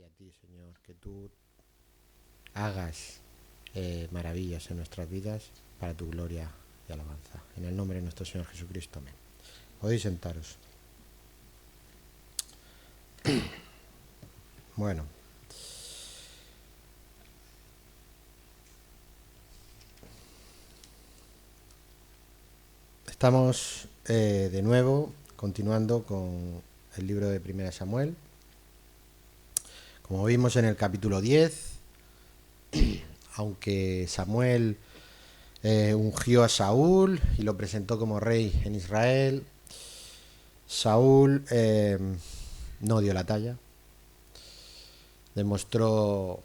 y a ti, Señor, que tú hagas maravillas en nuestras vidas para tu gloria y alabanza. En el nombre de nuestro Señor Jesucristo, amén. Podéis sentaros. Bueno, estamos de nuevo continuando con el libro de Primera Samuel. Como vimos en el capítulo 10, aunque Samuel ungió a Saúl y lo presentó como rey en Israel, Saúl no dio la talla, demostró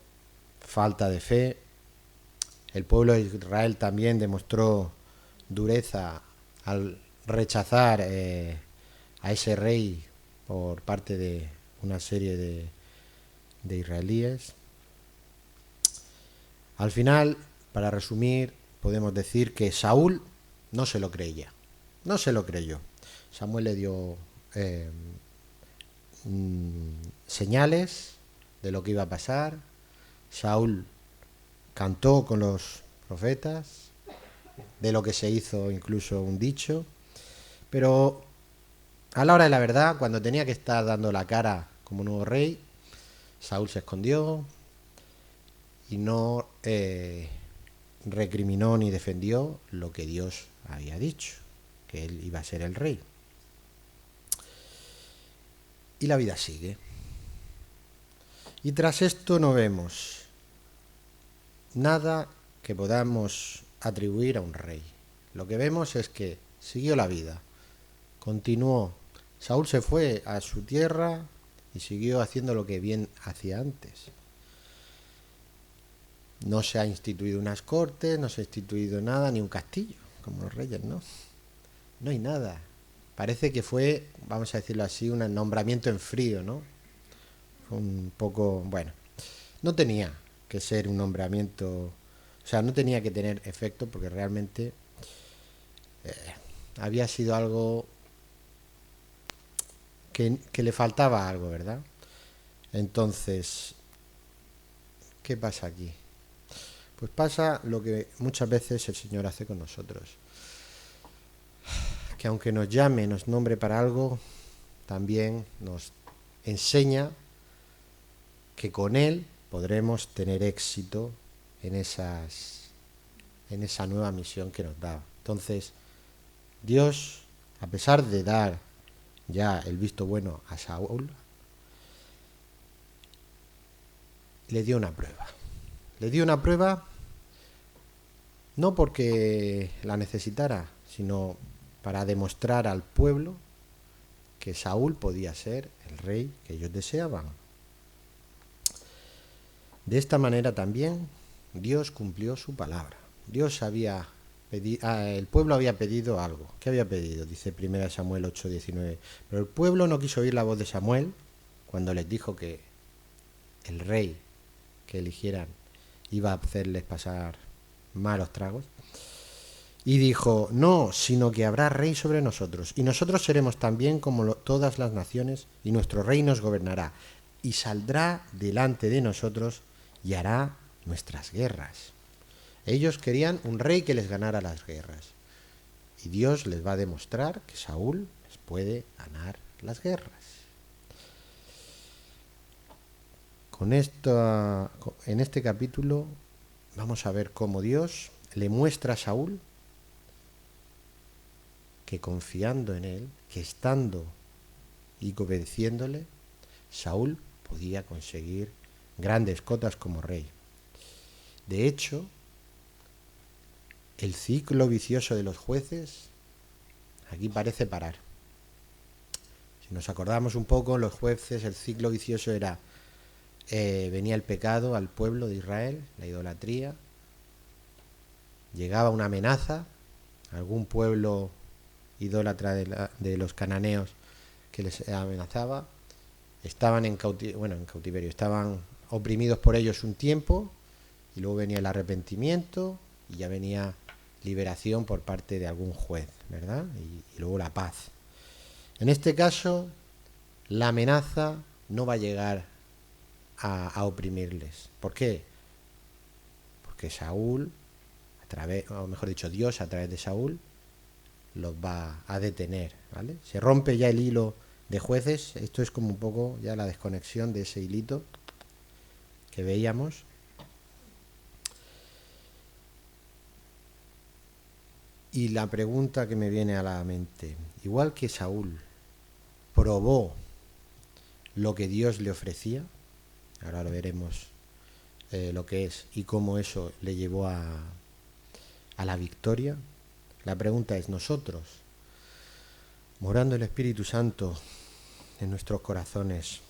falta de fe. El pueblo de Israel también demostró dureza al rechazar a ese rey por parte de una serie de israelíes. Al final, para resumir, podemos decir que Saúl no se lo creía, no se lo creyó. Samuel le dio señales de lo que iba a pasar. Saúl cantó con los profetas, de lo que se hizo incluso un dicho, pero a la hora de la verdad, cuando tenía que estar dando la cara como nuevo rey, Saúl se escondió y no recriminó ni defendió lo que Dios había dicho, que él iba a ser el rey. Y la vida sigue. Y tras esto no vemos nada que podamos atribuir a un rey. Lo que vemos es que siguió la vida, continuó. Saúl se fue a su tierra y siguió haciendo lo que bien hacía antes. No se ha instituido unas cortes, no se ha instituido nada, ni un castillo, como los reyes, ¿no? No hay nada. Parece que fue, vamos a decirlo así, un nombramiento en frío, ¿no? Fue un poco, bueno, no tenía que ser un nombramiento, o sea, no tenía que tener efecto porque realmente había sido algo que le faltaba algo, ¿verdad? Entonces, ¿qué pasa aquí? Pues pasa lo que muchas veces el Señor hace con nosotros. Que aunque nos llame, nos nombre para algo, también nos enseña que con Él podremos tener éxito en esa nueva misión que nos da. Entonces, Dios, a pesar de dar ya el visto bueno a Saúl, le dio una prueba. Le dio una prueba no porque la necesitara, sino para demostrar al pueblo que Saúl podía ser el rey que ellos deseaban. De esta manera también Dios cumplió su palabra. Dios había el pueblo había pedido algo. ¿Qué había pedido? Dice 1 Samuel 8:19. Pero el pueblo no quiso oír la voz de Samuel cuando les dijo que el rey que eligieran iba a hacerles pasar malos tragos. Y dijo, no, sino que habrá rey sobre nosotros, y nosotros seremos también como todas las naciones, y nuestro rey nos gobernará, y saldrá delante de nosotros y hará nuestras guerras. Ellos querían un rey que les ganara las guerras, y Dios les va a demostrar que Saúl les puede ganar las guerras. Con esto, en este capítulo vamos a ver cómo Dios le muestra a Saúl que confiando en él, que estando y obedeciéndole, Saúl podía conseguir grandes cotas como rey. De hecho, el ciclo vicioso de los jueces aquí parece parar. Si nos acordamos un poco, los jueces, el ciclo vicioso era venía el pecado al pueblo de Israel, la idolatría, llegaba una amenaza, algún pueblo idólatra de los cananeos que les amenazaba, estaban en cautiverio, estaban oprimidos por ellos un tiempo, y luego venía el arrepentimiento y ya venía liberación por parte de algún juez, ¿verdad? Y luego la paz. En este caso, la amenaza no va a llegar a oprimirles. ¿Por qué? Porque Saúl, o mejor dicho, Dios a través de Saúl, los va a detener, ¿vale? Se rompe ya el hilo de Jueces. Esto es como un poco ya la desconexión de ese hilito que veíamos. Y la pregunta que me viene a la mente, igual que Saúl probó lo que Dios le ofrecía, ahora lo veremos lo que es y cómo eso le llevó a la victoria, la pregunta es, nosotros, morando el Espíritu Santo en nuestros corazones,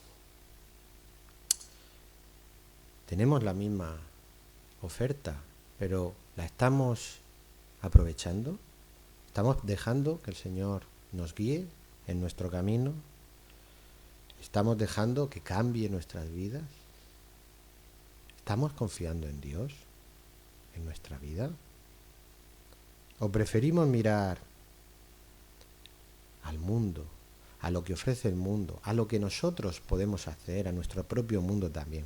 tenemos la misma oferta, pero ¿la estamos aprovechando? ¿Estamos dejando que el Señor nos guíe en nuestro camino? ¿Estamos dejando que cambie nuestras vidas? ¿Estamos confiando en Dios en nuestra vida? ¿O preferimos mirar al mundo, a lo que ofrece el mundo, a lo que nosotros podemos hacer, a nuestro propio mundo también?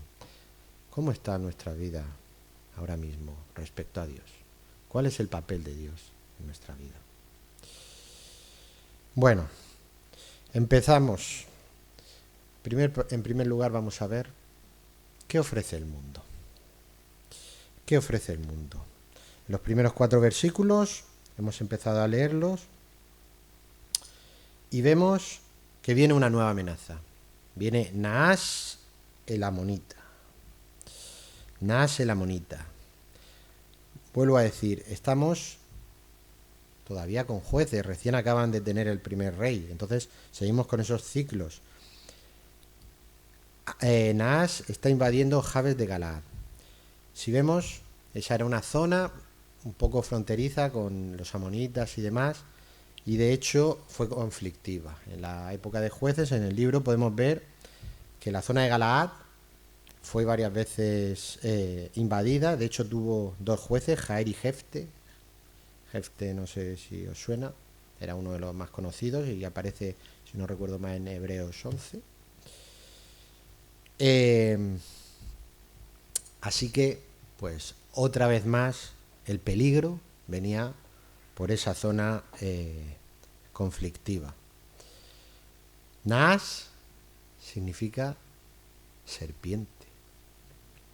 ¿Cómo está nuestra vida ahora mismo respecto a Dios? ¿Cuál es el papel de Dios en nuestra vida? Bueno, empezamos. En primer lugar vamos a ver qué ofrece el mundo. ¿Qué ofrece el mundo? Los primeros 4 versículos hemos empezado a leerlos y vemos que viene una nueva amenaza. Viene Naas el amonita. Naas el amonita. Vuelvo a decir, estamos todavía con Jueces, recién acaban de tener el primer rey, entonces seguimos con esos ciclos. Naas está invadiendo Jabes de Galaad. Si vemos, esa era una zona un poco fronteriza con los amonitas y demás, y de hecho fue conflictiva. En la época de Jueces, en el libro, podemos ver que la zona de Galaad fue varias veces invadida. De hecho tuvo 2 jueces, Jair y Jefte. Jefte, no sé si os suena, era uno de los más conocidos y aparece, si no recuerdo mal, en Hebreos 11. Así que, pues, otra vez más, el peligro venía por esa zona conflictiva. Naas significa serpiente.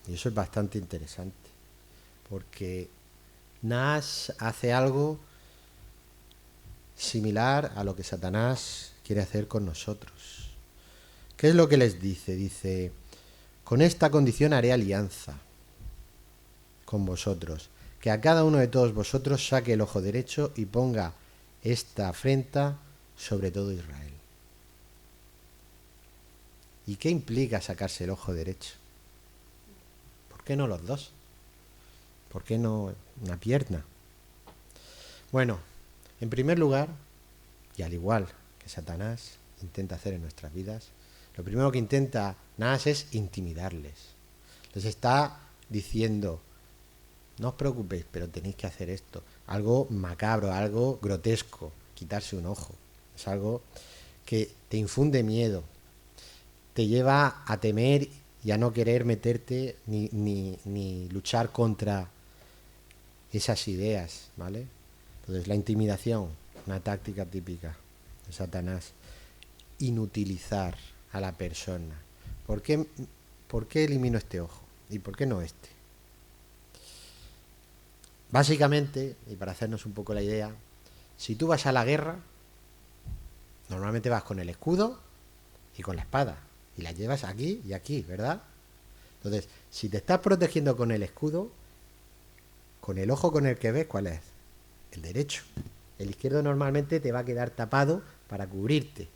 Y eso es bastante interesante, porque Naas hace algo similar a lo que Satanás quiere hacer con nosotros. ¿Qué es lo que les dice? Dice, con esta condición haré alianza con vosotros, que a cada uno de todos vosotros saque el ojo derecho y ponga esta afrenta sobre todo Israel. ¿Y qué implica sacarse el ojo derecho? ¿Por qué no los 2? ¿Por qué no una pierna? Bueno, en primer lugar, y al igual que Satanás intenta hacer en nuestras vidas, lo primero que intenta Naas es intimidarles. Les está diciendo, no os preocupéis, pero tenéis que hacer esto. Algo macabro, algo grotesco, quitarse un ojo. Es algo que te infunde miedo, te lleva a temer y a no querer meterte ni luchar contra esas ideas, ¿vale? Entonces la intimidación, una táctica típica de Satanás, inutilizar a la persona. ¿Por qué elimino este ojo? ¿Y por qué no este? Básicamente, y para hacernos un poco la idea, si tú vas a la guerra, normalmente vas con el escudo y con la espada, y la llevas aquí y aquí, ¿verdad? Entonces, si te estás protegiendo con el escudo, con el ojo con el que ves, ¿cuál es? El derecho. El izquierdo normalmente te va a quedar tapado para cubrirte.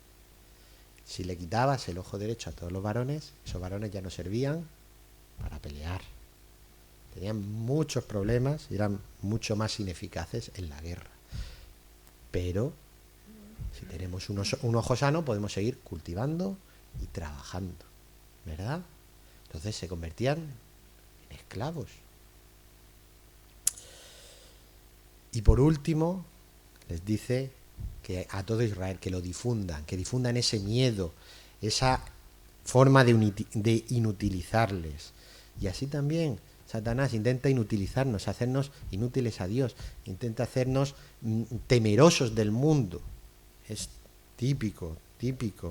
Si le quitabas el ojo derecho a todos los varones, esos varones ya no servían para pelear. Tenían muchos problemas y eran mucho más ineficaces en la guerra. Pero si tenemos un ojo sano, podemos seguir cultivando y trabajando, ¿verdad? Entonces se convertían en esclavos. Y por último, les dice que a todo Israel, que lo difundan, que difundan ese miedo, esa forma de inutilizarles. Y así también Satanás intenta inutilizarnos, hacernos inútiles a Dios, intenta hacernos temerosos del mundo. Es típico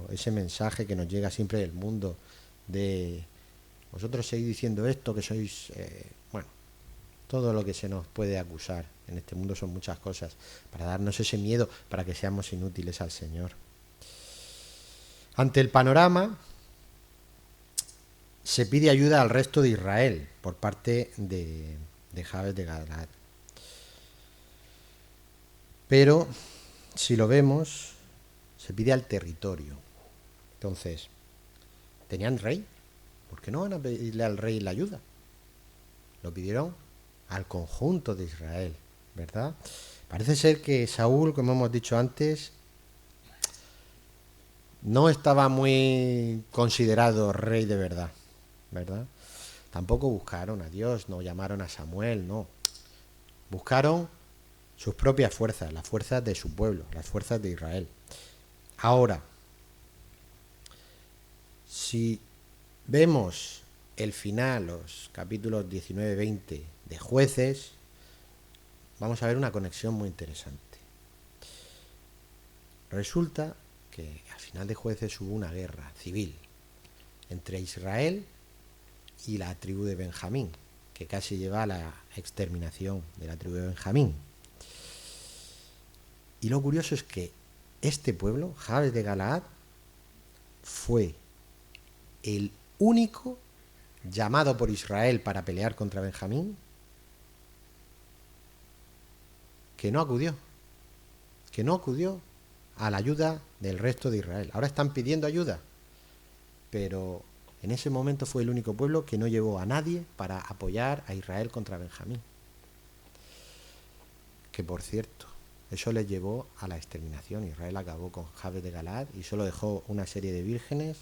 ese mensaje que nos llega siempre del mundo de vosotros seguís diciendo esto, que sois, bueno, todo lo que se nos puede acusar en este mundo son muchas cosas, para darnos ese miedo, para que seamos inútiles al Señor. Ante el panorama, se pide ayuda al resto de Israel por parte de Jabes de Galaad. Pero, si lo vemos, se pide al territorio. Entonces, ¿tenían rey? ¿Por qué no van a pedirle al rey la ayuda? Lo pidieron al conjunto de Israel, ¿verdad? Parece ser que Saúl, como hemos dicho antes, no estaba muy considerado rey de verdad, ¿verdad? Tampoco buscaron a Dios, no llamaron a Samuel, no. Buscaron sus propias fuerzas, las fuerzas de su pueblo, las fuerzas de Israel. Ahora, si vemos el final, los capítulos 19-20 de Jueces, vamos a ver una conexión muy interesante. Resulta que al final de Jueces hubo una guerra civil entre Israel y la tribu de Benjamín, que casi lleva a la exterminación de la tribu de Benjamín. Y lo curioso es que este pueblo, Jabes de Galaad, fue el único llamado por Israel para pelear contra Benjamín que no acudió a la ayuda del resto de Israel. Ahora están pidiendo ayuda, pero en ese momento fue el único pueblo que no llevó a nadie para apoyar a Israel contra Benjamín. Que por cierto, eso les llevó a la exterminación. Israel acabó con Jabes de Galaad y solo dejó una serie de vírgenes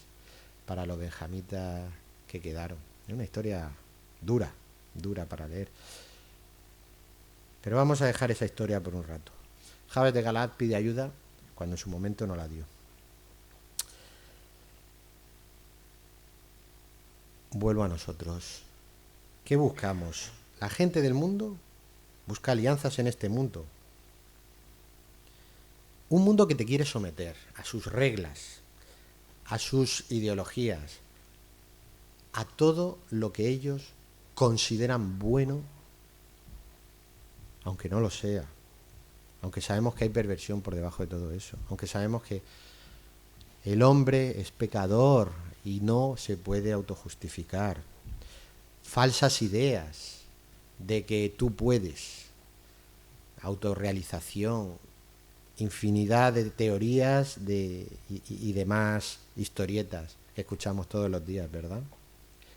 para los benjamitas que quedaron. Es una historia dura para leer. Pero vamos a dejar esa historia por un rato. Jabes de Galaad pide ayuda cuando en su momento no la dio. Vuelvo a nosotros. ¿Qué buscamos? La gente del mundo busca alianzas en este mundo. Un mundo que te quiere someter a sus reglas, a sus ideologías, a todo lo que ellos consideran bueno, aunque no lo sea, aunque sabemos que hay perversión por debajo de todo eso, aunque sabemos que el hombre es pecador y no se puede autojustificar, falsas ideas de que tú puedes, autorrealización, infinidad de teorías y demás historietas que escuchamos todos los días, ¿verdad?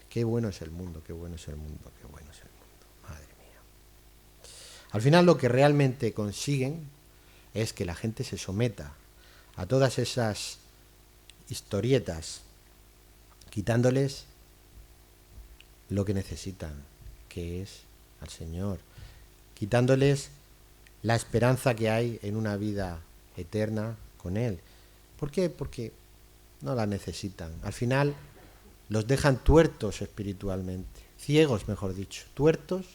Qué bueno es el mundo, qué bueno es el mundo, qué bueno es el mundo, madre mía. Al final lo que realmente consiguen es que la gente se someta a todas esas historietas, quitándoles lo que necesitan, que es al Señor, quitándoles la esperanza que hay en una vida eterna con Él. ¿Por qué? Porque no la necesitan. Al final los dejan tuertos espiritualmente, ciegos, mejor dicho, tuertos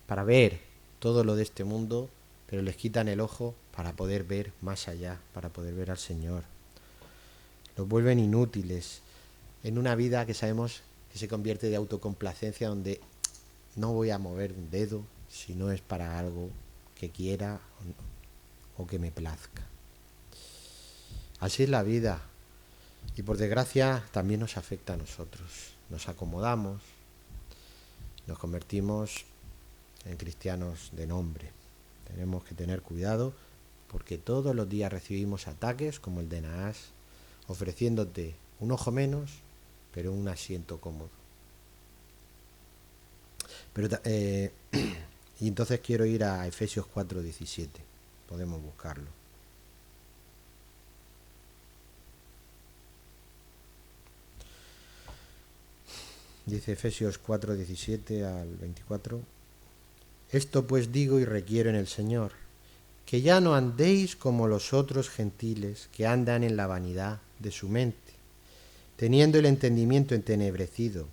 para ver todo lo de este mundo, pero les quitan el ojo para poder ver más allá, para poder ver al Señor. Los vuelven inútiles en una vida que sabemos que se convierte de autocomplacencia, donde no voy a mover un dedo si no es para algo que quiera o que me plazca. Así es la vida. Y por desgracia también nos afecta a nosotros. Nos acomodamos, nos convertimos en cristianos de nombre. Tenemos que tener cuidado porque todos los días recibimos ataques como el de Naas, ofreciéndote un ojo menos, pero un asiento cómodo. Y entonces quiero ir a Efesios 4:17. Podemos buscarlo. Dice Efesios 4:17 al 24. Esto pues digo y requiero en el Señor, que ya no andéis como los otros gentiles que andan en la vanidad de su mente, teniendo el entendimiento entenebrecido,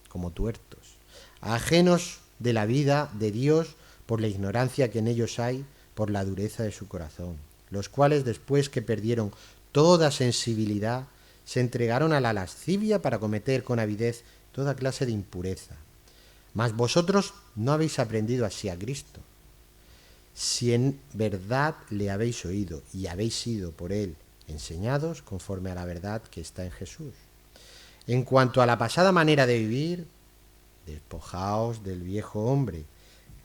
como tuertos, ajenos de la vida de Dios por la ignorancia que en ellos hay, por la dureza de su corazón, los cuales después que perdieron toda sensibilidad, se entregaron a la lascivia para cometer con avidez toda clase de impureza. Mas vosotros no habéis aprendido así a Cristo. Si en verdad le habéis oído y habéis sido por él enseñados conforme a la verdad que está en Jesús. En cuanto a la pasada manera de vivir, despojaos del viejo hombre,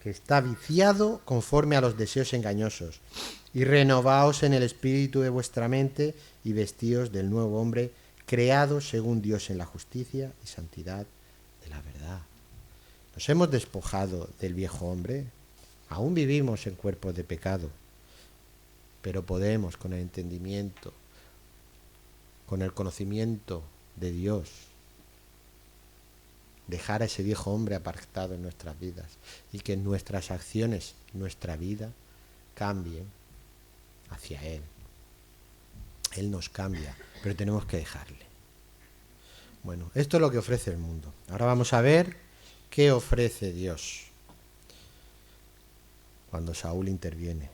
que está viciado conforme a los deseos engañosos, y renovaos en el espíritu de vuestra mente y vestíos del nuevo hombre, creado según Dios en la justicia y santidad de la verdad. Nos hemos despojado del viejo hombre. Aún vivimos en cuerpos de pecado, pero podemos con el entendimiento, con el conocimiento de Dios, dejar a ese viejo hombre apartado en nuestras vidas y que nuestras acciones, nuestra vida, cambien hacia Él. Él nos cambia, pero tenemos que dejarle. Bueno, esto es lo que ofrece el mundo. Ahora vamos a ver qué ofrece Dios cuando Saúl interviene.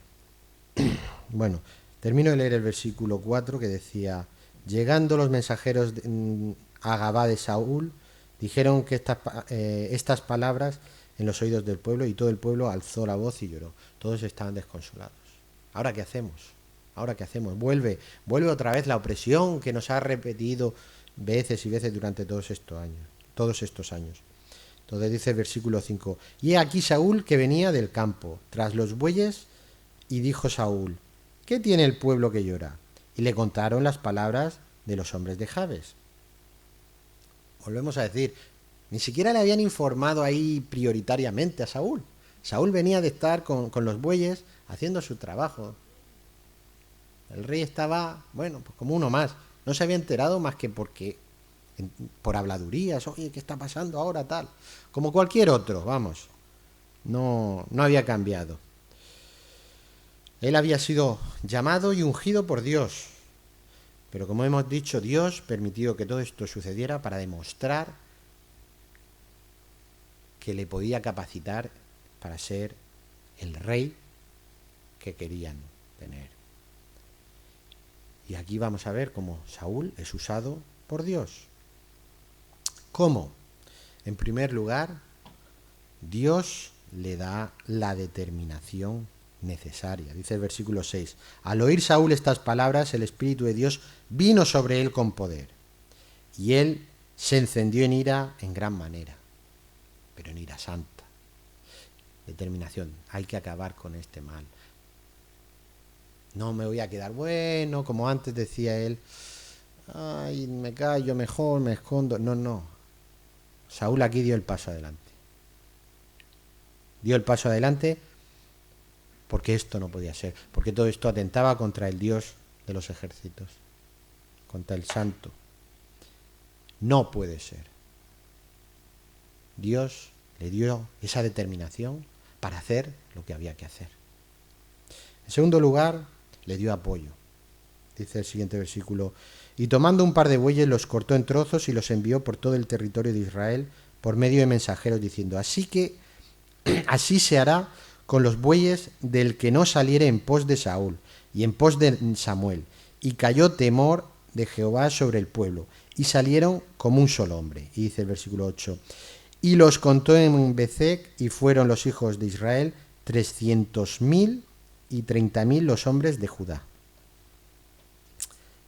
Bueno, termino de leer el versículo 4 que decía: llegando los mensajeros a Gabá de Saúl, dijeron que estas palabras en los oídos del pueblo, y todo el pueblo alzó la voz y lloró. Todos estaban desconsolados. ¿Ahora qué hacemos? ¿Ahora qué hacemos? Vuelve otra vez la opresión que nos ha repetido veces y veces durante todos estos años. Entonces dice el versículo 5: y he aquí Saúl que venía del campo tras los bueyes, y dijo Saúl: ¿qué tiene el pueblo que llora? Y le contaron las palabras de los hombres de Jabes. Volvemos a decir, ni siquiera le habían informado ahí prioritariamente a Saúl. Saúl venía de estar con los bueyes haciendo su trabajo. El rey estaba, bueno, pues como uno más. No se había enterado más que por habladurías. Oye, ¿qué está pasando ahora tal? Como cualquier otro, vamos. No había cambiado. Él había sido llamado y ungido por Dios. Pero como hemos dicho, Dios permitió que todo esto sucediera para demostrar que le podía capacitar para ser el rey que querían tener. Y aquí vamos a ver cómo Saúl es usado por Dios. ¿Cómo? En primer lugar, Dios le da la determinación necesaria. Dice el versículo 6: al oír Saúl estas palabras, el Espíritu de Dios vino sobre él con poder, y él se encendió en ira en gran manera, pero en ira santa. Determinación, hay que acabar con este mal. No me voy a quedar bueno, como antes decía él, ay, me callo mejor, me escondo. No. Saúl aquí dio el paso adelante. Dio el paso adelante porque esto no podía ser, porque todo esto atentaba contra el Dios de los ejércitos, contra el Santo. No puede ser. Dios le dio esa determinación para hacer lo que había que hacer. En segundo lugar, le dio apoyo. Dice el siguiente versículo: y tomando un par de bueyes los cortó en trozos y los envió por todo el territorio de Israel por medio de mensajeros, diciendo: así se hará con los bueyes del que no saliere en pos de Saúl y en pos de Samuel. Y cayó temor de Jehová sobre el pueblo, y salieron como un solo hombre. Y dice el versículo 8: y los contó en Bezec, y fueron los hijos de Israel 300.000 y 30.000 los hombres de Judá.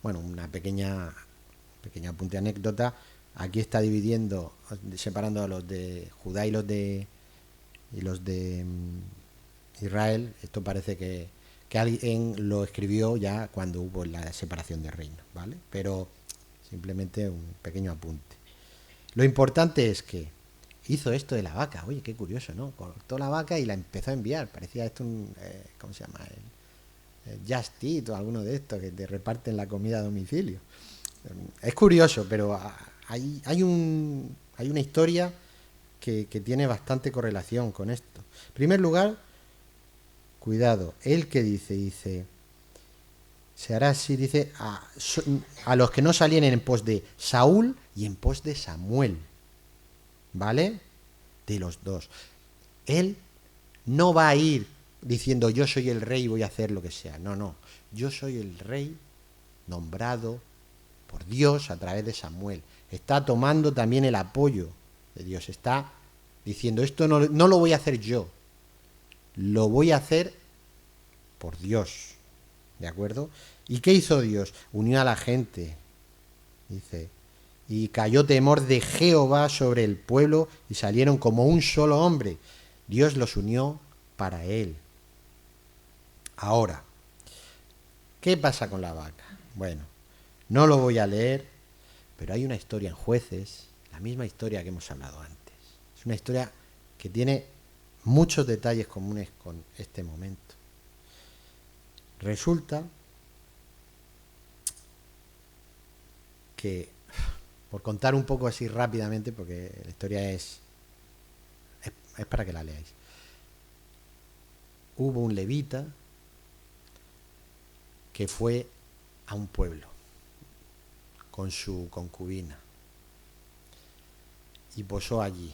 Bueno, una pequeña apunte anécdota. Aquí está dividiendo, separando a los de Judá y los de Israel. Esto parece que alguien lo escribió ya cuando hubo la separación de reinos, ¿vale? Pero simplemente un pequeño apunte. Lo importante es que hizo esto de la vaca. Oye, qué curioso, ¿no? Cortó la vaca y la empezó a enviar. Parecía esto ¿cómo se llama? El Just Eat o alguno de estos que te reparten la comida a domicilio. Es curioso, pero hay una historia que tiene bastante correlación con esto. En primer lugar, cuidado, él que dice, se hará así, dice, a los que no salían en pos de Saúl y en pos de Samuel. ¿Vale? De los dos. Él no va a ir diciendo yo soy el rey y voy a hacer lo que sea. No, no. Yo soy el rey nombrado por Dios a través de Samuel. Está tomando también el apoyo de Dios. Está diciendo esto no lo voy a hacer yo. Lo voy a hacer por Dios. ¿De acuerdo? ¿Y qué hizo Dios? Unió a la gente. Dice, y cayó temor de Jehová sobre el pueblo y salieron como un solo hombre. Dios los unió para él. Ahora, ¿qué pasa con la vaca? Bueno, no lo voy a leer, pero hay una historia en Jueces, la misma historia que hemos hablado antes. Es una historia que tiene muchos detalles comunes con este momento. Resulta que, por contar un poco así rápidamente, porque la historia es para que la leáis. Hubo un levita que fue a un pueblo con su concubina y posó allí.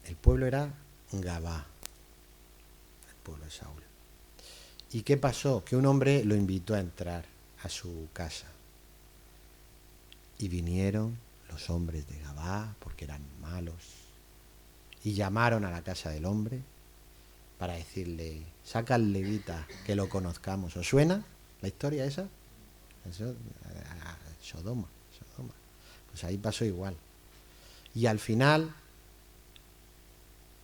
El pueblo era Gabá, el pueblo de Saúl. ¿Y qué pasó? Que un hombre lo invitó a entrar a su casa. Y vinieron los hombres de Gabá, porque eran malos, y llamaron a la casa del hombre para decirle, saca al levita, que lo conozcamos. ¿Os suena la historia esa? Eso, Sodoma. Pues ahí pasó igual. Y al final,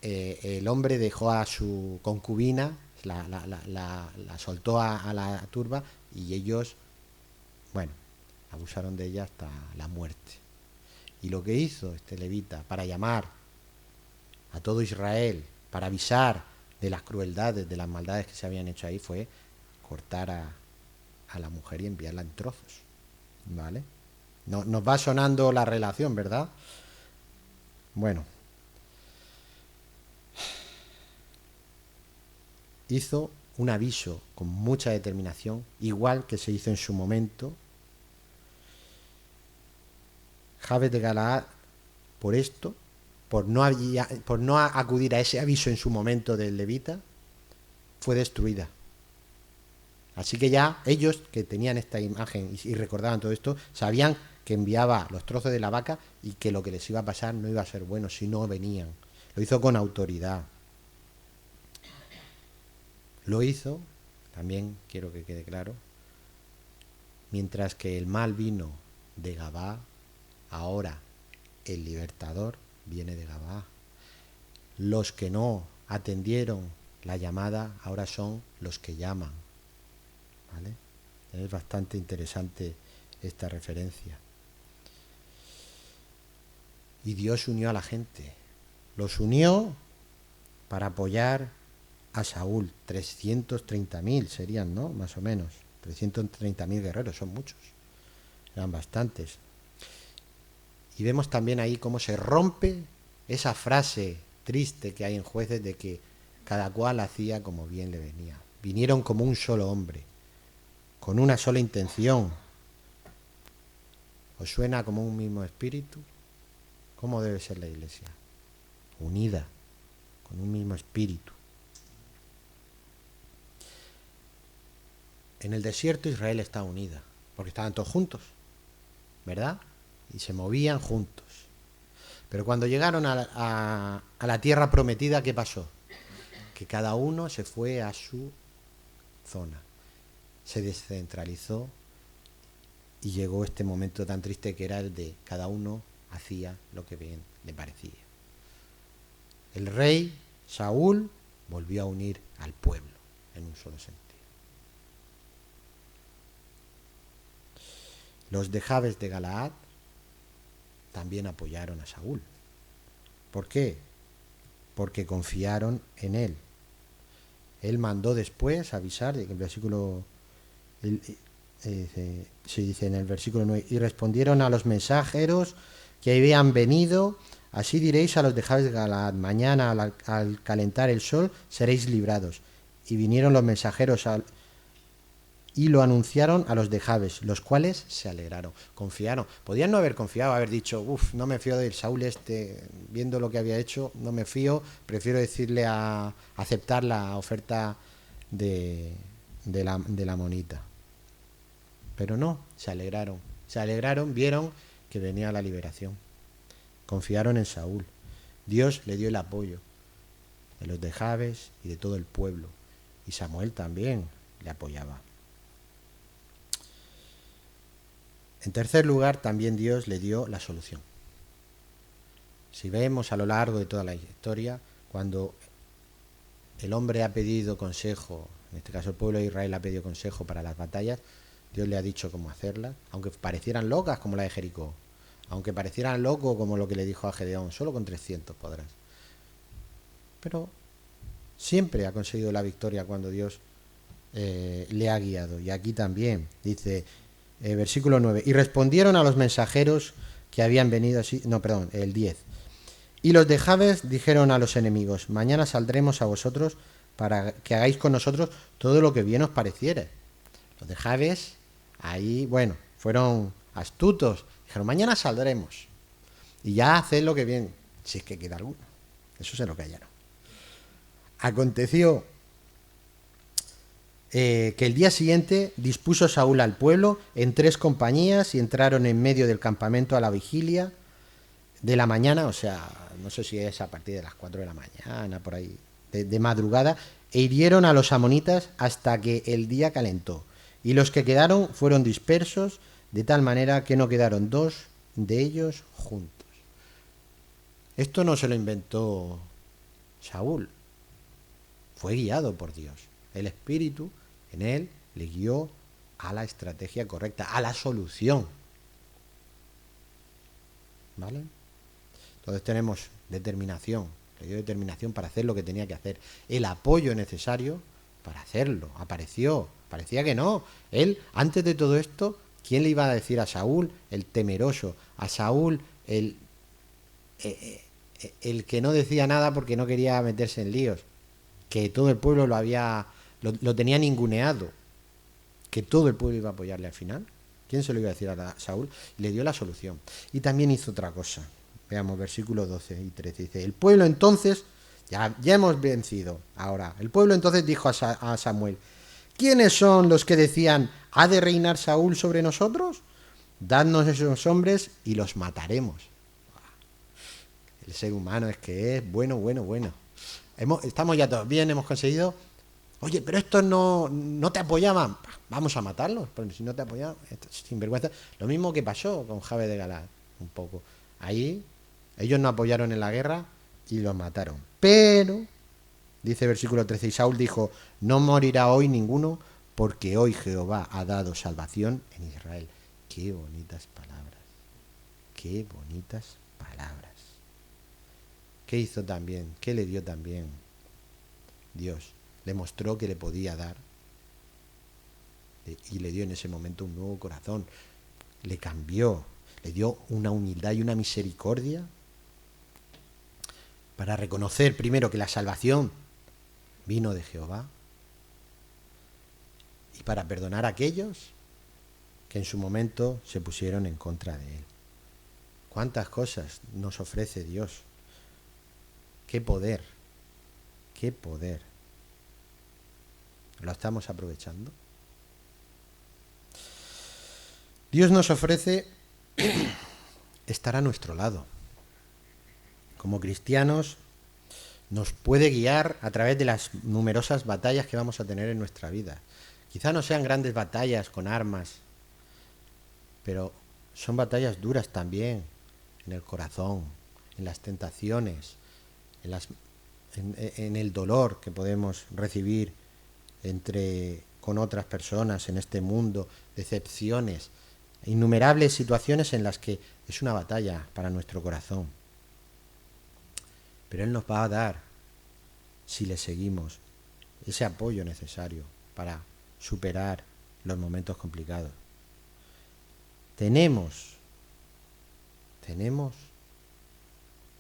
el hombre dejó a su concubina, la soltó a la turba, y ellos, bueno, abusaron de ella hasta la muerte. Y lo que hizo este levita para llamar a todo Israel, para avisar de las crueldades, de las maldades que se habían hecho ahí, fue cortar a la mujer y enviarla en trozos. ¿Vale? No, nos va sonando la relación, ¿verdad? Bueno. Hizo un aviso con mucha determinación, igual que se hizo en su momento. Jabes de Galaad, por esto, por no acudir a ese aviso en su momento del levita, fue destruida. Así que ya ellos, que tenían esta imagen y recordaban todo esto, sabían que enviaba los trozos de la vaca y que lo que les iba a pasar no iba a ser bueno si no venían. Lo hizo con autoridad. Lo hizo, también quiero que quede claro, mientras que el mal vino de Gabá, ahora el libertador viene de Gabá. Los que no atendieron la llamada ahora son los que llaman. ¿Vale? Es bastante interesante esta referencia. Y Dios unió a la gente. Los unió para apoyar a Saúl. 330.000 serían, ¿no? Más o menos. 330.000 guerreros, son muchos. Eran bastantes. Y vemos también ahí cómo se rompe esa frase triste que hay en Jueces de que cada cual hacía como bien le venía. Vinieron como un solo hombre, con una sola intención. ¿Os suena como un mismo espíritu? ¿Cómo debe ser la iglesia? Unida, con un mismo espíritu. En el desierto Israel está unida, porque estaban todos juntos, ¿verdad? Y se movían juntos. Pero cuando llegaron a la tierra prometida, ¿qué pasó? Que cada uno se fue a su zona, se descentralizó y llegó este momento tan triste que era el de cada uno hacía lo que bien le parecía. El rey Saúl volvió a unir al pueblo en un solo sentido. Los de Jabes de Galaad también apoyaron a Saúl. ¿Por qué? Porque confiaron en él. Él mandó después avisar, de que el versículo se dice en el versículo 9, y respondieron a los mensajeros que habían venido, así diréis a los de Jabes de Galaad, mañana al calentar el sol seréis librados. Y vinieron los mensajeros y lo anunciaron a los de Jabes, los cuales se alegraron, confiaron. Podían no haber confiado, haber dicho, no me fío del Saúl viendo lo que había hecho, no me fío, prefiero decirle a aceptar la oferta de la monita. Pero no, se alegraron, vieron que venía la liberación, confiaron en Saúl. Dios le dio el apoyo de los de Jabes y de todo el pueblo, y Samuel también le apoyaba. En tercer lugar, también Dios le dio la solución. Si vemos a lo largo de toda la historia, cuando el hombre ha pedido consejo, en este caso el pueblo de Israel ha pedido consejo para las batallas, Dios le ha dicho cómo hacerlas, aunque parecieran locas como la de Jericó, aunque parecieran locos como lo que le dijo a Gedeón, solo con 300 podrás. Pero siempre ha conseguido la victoria cuando Dios le ha guiado. Y aquí también dice, versículo 9, y respondieron a los mensajeros que habían venido así, el 10. Y los de Jabes dijeron a los enemigos, mañana saldremos a vosotros para que hagáis con nosotros todo lo que bien os pareciere. Los de Jabes, ahí, fueron astutos. Dijeron, mañana saldremos. Y ya haced lo que bien, si es que queda alguno. Eso se lo callaron. Aconteció que el día siguiente dispuso Saúl al pueblo en 3 compañías y entraron en medio del campamento a la vigilia de la mañana, o sea, no sé si es a partir de las 4 de la mañana, por ahí, de madrugada, e hirieron a los amonitas hasta que el día calentó. Y los que quedaron fueron dispersos, de tal manera que no quedaron 2 de ellos juntos. Esto no se lo inventó Saúl, fue guiado por Dios. El Espíritu en él le guió a la estrategia correcta, a la solución. ¿Vale? Entonces tenemos determinación, le dio determinación para hacer lo que tenía que hacer, el apoyo necesario para hacerlo. Parecía que no. Él, antes de todo esto, ¿quién le iba a decir a Saúl, el temeroso, a Saúl, el que no decía nada porque no quería meterse en líos, que todo el pueblo lo tenía ninguneado, que todo el pueblo iba a apoyarle al final? ¿Quién se lo iba a decir a Saúl? Le dio la solución. Y también hizo otra cosa. Veamos, versículos 12 y 13. Dice, el pueblo entonces, ya hemos vencido ahora, el pueblo entonces dijo a Samuel, ¿quiénes son los que decían, ¿ha de reinar Saúl sobre nosotros? Dadnos esos hombres y los mataremos. El ser humano es que es bueno. Estamos ya todos bien, hemos conseguido. Oye, pero estos no te apoyaban. Vamos a matarlos, porque si no te apoyaban, sinvergüenza. Lo mismo que pasó con Jabes de Galaad, un poco. Ahí ellos no apoyaron en la guerra y los mataron. Pero, dice versículo 13, y Saúl dijo, no morirá hoy ninguno, porque hoy Jehová ha dado salvación en Israel. Qué bonitas palabras. Qué bonitas palabras. ¿Qué hizo también? ¿Qué le dio también Dios? Le mostró que le podía dar. Y le dio en ese momento un nuevo corazón. Le cambió. Le dio una humildad y una misericordia para reconocer primero que la salvación vino de Jehová y para perdonar a aquellos que en su momento se pusieron en contra de él. ¿Cuántas cosas nos ofrece Dios? ¡Qué poder! ¡Qué poder! ¿Lo estamos aprovechando? Dios nos ofrece estar a nuestro lado. Como cristianos, nos puede guiar a través de las numerosas batallas que vamos a tener en nuestra vida. Quizá no sean grandes batallas con armas, pero son batallas duras también, en el corazón, en las tentaciones, en el dolor que podemos recibir con otras personas en este mundo, decepciones, innumerables situaciones en las que es una batalla para nuestro corazón. Pero Él nos va a dar, si le seguimos, ese apoyo necesario para superar los momentos complicados. Tenemos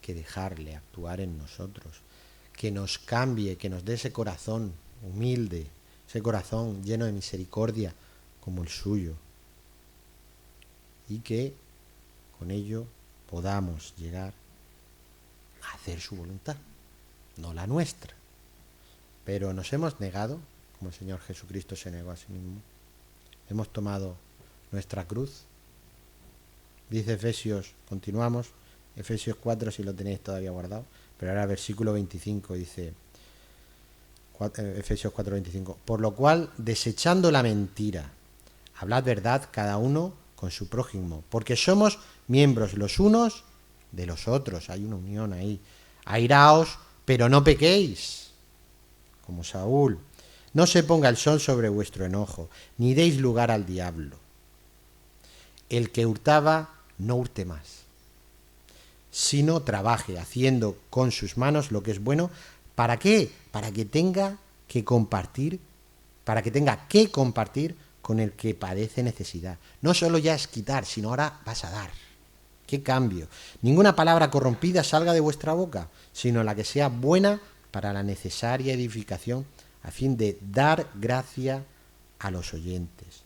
que dejarle actuar en nosotros, que nos cambie, que nos dé ese corazón humilde, ese corazón lleno de misericordia, como el suyo, y que con ello podamos llegar a hacer su voluntad, no la nuestra. Pero nos hemos negado, como el Señor Jesucristo se negó a sí mismo. Hemos tomado nuestra cruz. Dice Efesios, continuamos, Efesios 4 si lo tenéis todavía guardado, pero ahora versículo 25 dice, Efesios 4:25, por lo cual, desechando la mentira, hablad verdad cada uno con su prójimo, porque somos miembros los unos de los otros, hay una unión ahí. Airaos, pero no pequéis, como Saúl. No se ponga el sol sobre vuestro enojo, ni deis lugar al diablo. El que hurtaba, no hurte más, sino trabaje haciendo con sus manos lo que es bueno. ¿Para qué? Para que tenga que compartir con el que padece necesidad. No solo ya es quitar, sino ahora vas a dar. ¡Qué cambio! Ninguna palabra corrompida salga de vuestra boca, sino la que sea buena para la necesaria edificación, a fin de dar gracia a los oyentes.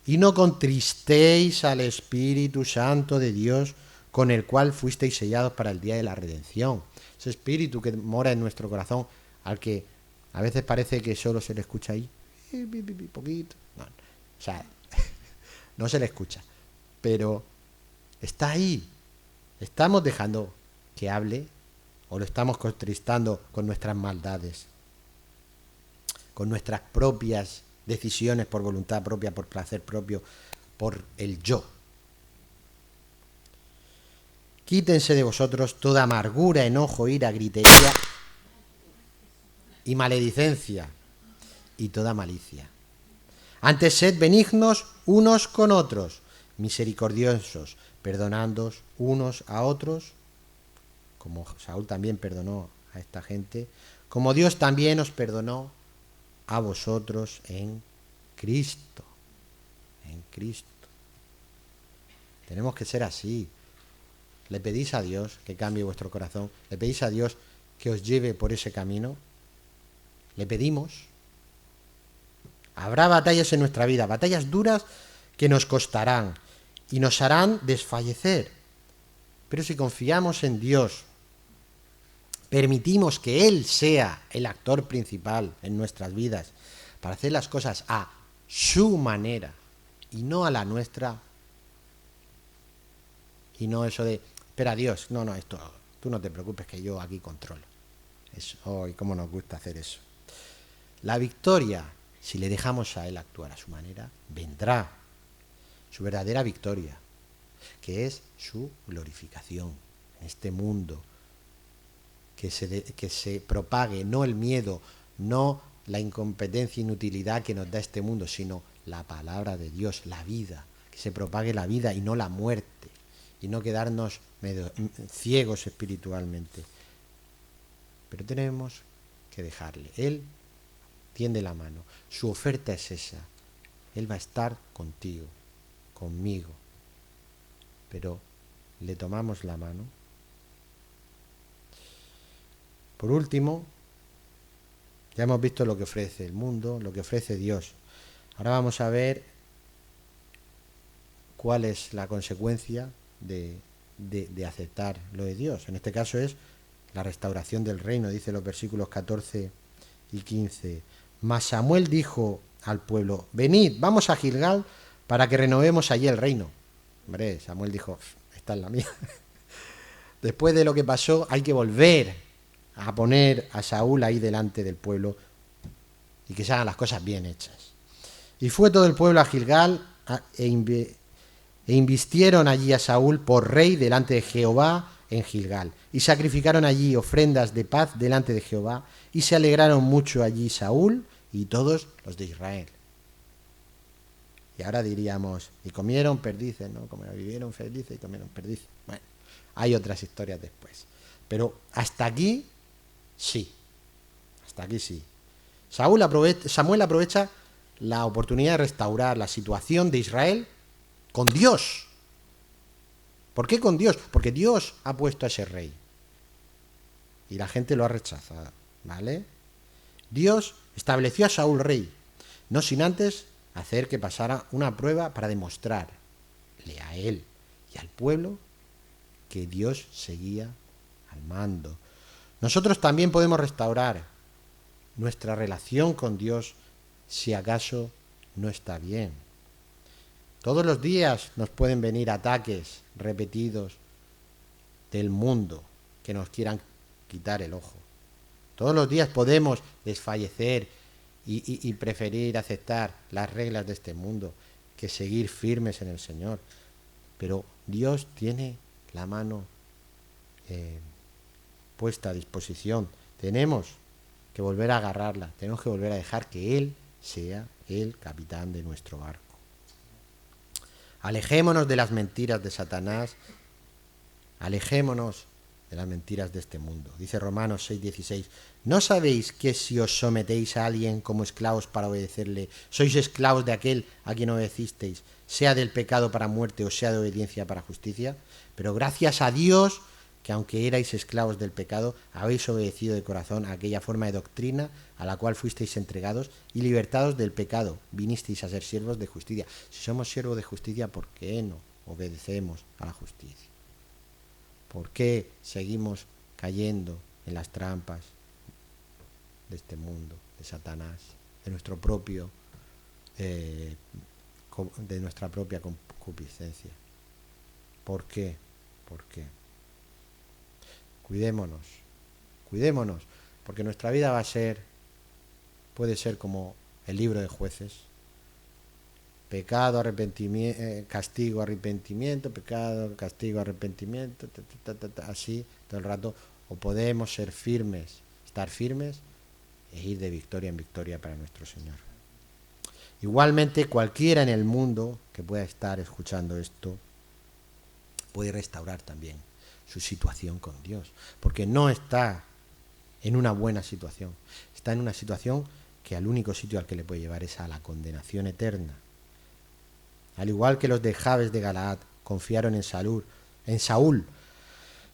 Y no contristéis al Espíritu Santo de Dios, con el cual fuisteis sellados para el día de la redención. Ese Espíritu que mora en nuestro corazón, al que a veces parece que solo se le escucha ahí, poquito. No, o sea, no se le escucha, pero está ahí. ¿Estamos dejando que hable o lo estamos contristando con nuestras maldades, con nuestras propias decisiones por voluntad propia, por placer propio, por el yo? Quítense de vosotros toda amargura, enojo, ira, gritería y maledicencia y toda malicia. Antes sed benignos unos con otros, misericordiosos, perdonándoos unos a otros, como Saúl también perdonó a esta gente, como Dios también os perdonó a vosotros en Cristo. En Cristo. Tenemos que ser así. ¿Le pedís a Dios que cambie vuestro corazón? ¿Le pedís a Dios que os lleve por ese camino? ¿Le pedimos? Habrá batallas en nuestra vida, batallas duras que nos costarán y nos harán desfallecer. Pero si confiamos en Dios, permitimos que Él sea el actor principal en nuestras vidas, para hacer las cosas a su manera y no a la nuestra, y no eso de, espera Dios, no, esto, tú no te preocupes que yo aquí controlo. Eso, y cómo nos gusta hacer eso. La victoria, si le dejamos a Él actuar a su manera, vendrá su verdadera victoria, que es su glorificación en este mundo, que se propague no el miedo, no la incompetencia e inutilidad que nos da este mundo, sino la palabra de Dios, la vida, que se propague la vida y no la muerte, y no quedarnos medio ciegos espiritualmente. Pero tenemos que dejarle. Él tiende la mano, su oferta es esa, Él va a estar contigo, conmigo, pero le tomamos la mano. Por último, ya hemos visto lo que ofrece el mundo, lo que ofrece Dios. Ahora vamos a ver cuál es la consecuencia de aceptar lo de Dios. En este caso es la restauración del reino, dice los versículos 14 y 15. Mas Samuel dijo al pueblo, venid, vamos a Gilgal para que renovemos allí el reino. Hombre, Samuel dijo, esta es la mía. Después de lo que pasó, hay que volver a poner a Saúl ahí delante del pueblo y que se hagan las cosas bien hechas. Y fue todo el pueblo a Gilgal e invistieron allí a Saúl por rey delante de Jehová en Gilgal. Y sacrificaron allí ofrendas de paz delante de Jehová. Y se alegraron mucho allí Saúl y todos los de Israel. Y ahora diríamos, y comieron perdices, ¿no? Como vivieron felices y comieron perdices. Bueno, hay otras historias después. Pero hasta aquí, sí. Hasta aquí sí. Samuel aprovecha la oportunidad de restaurar la situación de Israel con Dios. ¿Por qué con Dios? Porque Dios ha puesto a ese rey. Y la gente lo ha rechazado, ¿vale? Dios estableció a Saúl rey, no sin antes hacer que pasara una prueba para demostrarle a él y al pueblo que Dios seguía al mando. Nosotros también podemos restaurar nuestra relación con Dios si acaso no está bien. Todos los días nos pueden venir ataques repetidos del mundo que nos quieran quitar el ojo. Todos los días podemos desfallecer y preferir aceptar las reglas de este mundo que seguir firmes en el Señor. Pero Dios tiene la mano puesta a disposición. Tenemos que volver a agarrarla. Tenemos que volver a dejar que Él sea el capitán de nuestro barco. Alejémonos de las mentiras de Satanás. Alejémonos de las mentiras de este mundo. Dice Romanos 6:16, ¿no sabéis que si os sometéis a alguien como esclavos para obedecerle, sois esclavos de aquel a quien obedecisteis, sea del pecado para muerte o sea de obediencia para justicia? Pero gracias a Dios, que aunque erais esclavos del pecado, habéis obedecido de corazón a aquella forma de doctrina a la cual fuisteis entregados y libertados del pecado, vinisteis a ser siervos de justicia. Si somos siervos de justicia, ¿por qué no obedecemos a la justicia? ¿Por qué seguimos cayendo en las trampas de este mundo, de Satanás, de nuestro propio, de nuestra propia concupiscencia? ¿Por qué? ¿Por qué? Cuidémonos, porque nuestra vida puede ser como el libro de Jueces: pecado, arrepentimiento, castigo, arrepentimiento, pecado, castigo, arrepentimiento, así todo el rato. O podemos ser firmes, estar firmes e ir de victoria en victoria para nuestro Señor. Igualmente, cualquiera en el mundo que pueda estar escuchando esto puede restaurar también su situación con Dios, porque no está en una buena situación, está en una situación que al único sitio al que le puede llevar es a la condenación eterna. Al igual que los de Jabes de Galaad confiaron en Saúl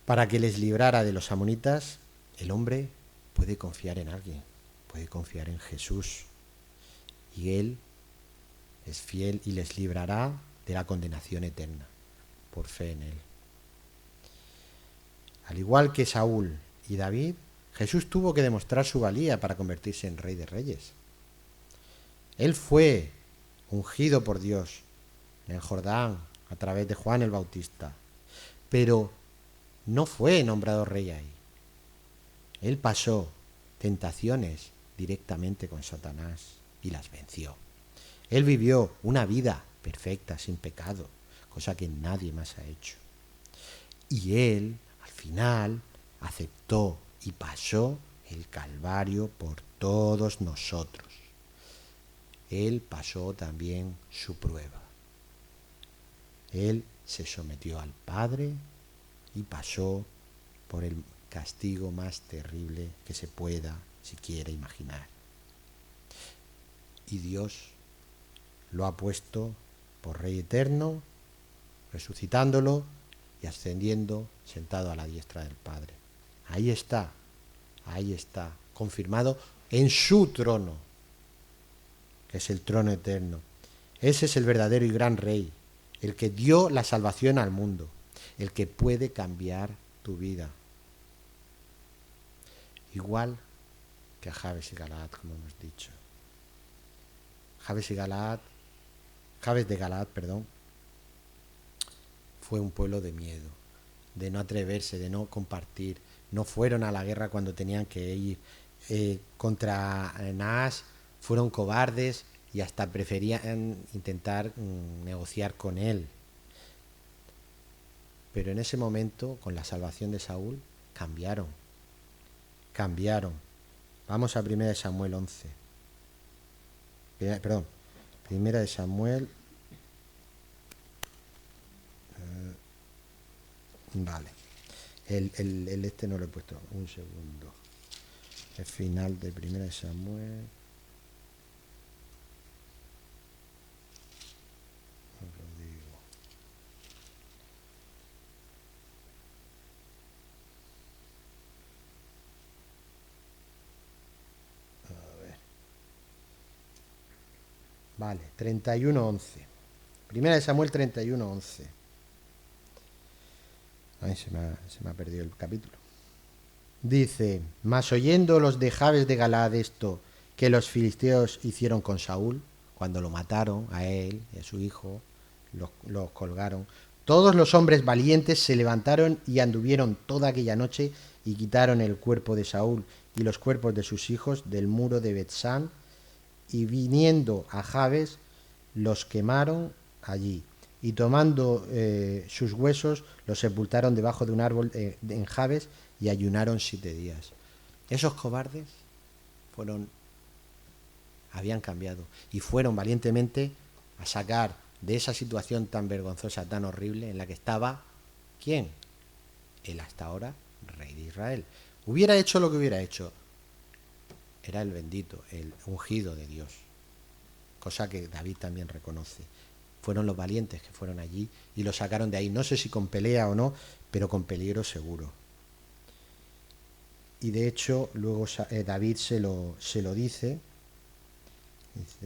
para que les librara de los amonitas, el hombre puede confiar en alguien, puede confiar en Jesús. Y Él es fiel y les librará de la condenación eterna, por fe en Él. Al igual que Saúl y David, Jesús tuvo que demostrar su valía para convertirse en Rey de Reyes. Él fue ungido por Dios en el Jordán a través de Juan el Bautista, pero no fue nombrado rey ahí. Él pasó tentaciones directamente con Satanás y las venció. Él vivió una vida perfecta, sin pecado, cosa que nadie más ha hecho. Y él, al final, aceptó y pasó el Calvario por todos nosotros. Él pasó también su prueba. Él se sometió al Padre y pasó por el castigo más terrible que se pueda siquiera imaginar. Y Dios lo ha puesto por Rey eterno, resucitándolo y ascendiendo, sentado a la diestra del Padre. Ahí está, confirmado en su trono, que es el trono eterno. Ese es el verdadero y gran Rey, el que dio la salvación al mundo, el que puede cambiar tu vida. Igual que a Jabes y Galaad, como hemos dicho. Jabes de Galaad, fue un pueblo de miedo, de no atreverse, de no compartir. No fueron a la guerra cuando tenían que ir. Contra Naas fueron cobardes y hasta preferían intentar negociar con él. Pero en ese momento, con la salvación de Saúl, cambiaron. Vamos a 1 Samuel 11. Perdón, 1 Samuel. Vale. El este no lo he puesto. Un segundo. El final de 1 Samuel. Os lo digo. A ver. Vale, 31:11. Primera de Samuel 31:11. Ay, se me ha perdido el capítulo. Dice, mas oyendo los de Jabes de Galaad esto que los filisteos hicieron con Saúl, cuando lo mataron a él y a su hijo, los colgaron, todos los hombres valientes se levantaron y anduvieron toda aquella noche y quitaron el cuerpo de Saúl y los cuerpos de sus hijos del muro de Betsán, y viniendo a Jabes los quemaron allí, y tomando sus huesos los sepultaron debajo de un árbol en Jabes, y ayunaron 7 días. Esos cobardes habían cambiado y fueron valientemente a sacar de esa situación tan vergonzosa, tan horrible en la que estaba, ¿quién? El hasta ahora rey de Israel. Hubiera hecho lo que hubiera hecho, era el bendito, el ungido de Dios, cosa que David también reconoce. Fueron los valientes que fueron allí y lo sacaron de ahí, no sé si con pelea o no, pero con peligro seguro. Y de hecho luego David se lo dice,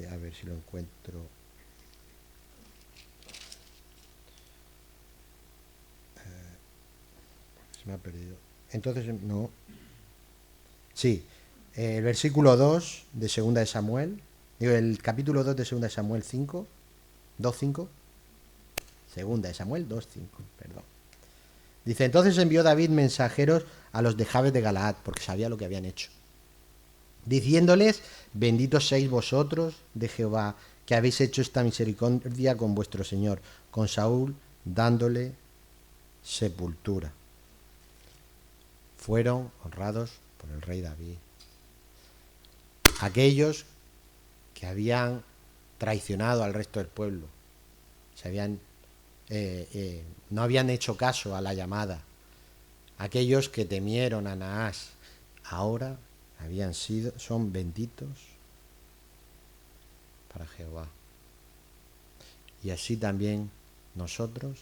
a ver si lo encuentro. Se me ha perdido. Entonces, no. Sí, el versículo 2 de segunda de Samuel, digo, el capítulo 2 de segunda de Samuel 5, 2:5, segunda de Samuel 2:5, perdón. Dice, entonces envió David mensajeros a los de Jabes de Galaad, porque sabía lo que habían hecho, diciéndoles, benditos seáis vosotros de Jehová, que habéis hecho esta misericordia con vuestro Señor, con Saúl, dándole sepultura. Fueron honrados por el rey David. Aquellos que habían traicionado al resto del pueblo, no habían hecho caso a la llamada, aquellos que temieron a Naas, ahora son benditos para Jehová. Y así también nosotros,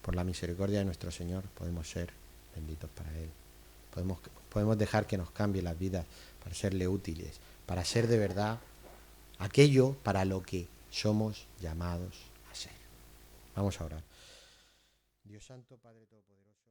por la misericordia de nuestro Señor, podemos ser benditos para Él. Podemos dejar que nos cambie la vida para serle útiles, para ser de verdad aquello para lo que somos llamados a ser. Vamos a orar. Dios Santo, Padre Todopoderoso.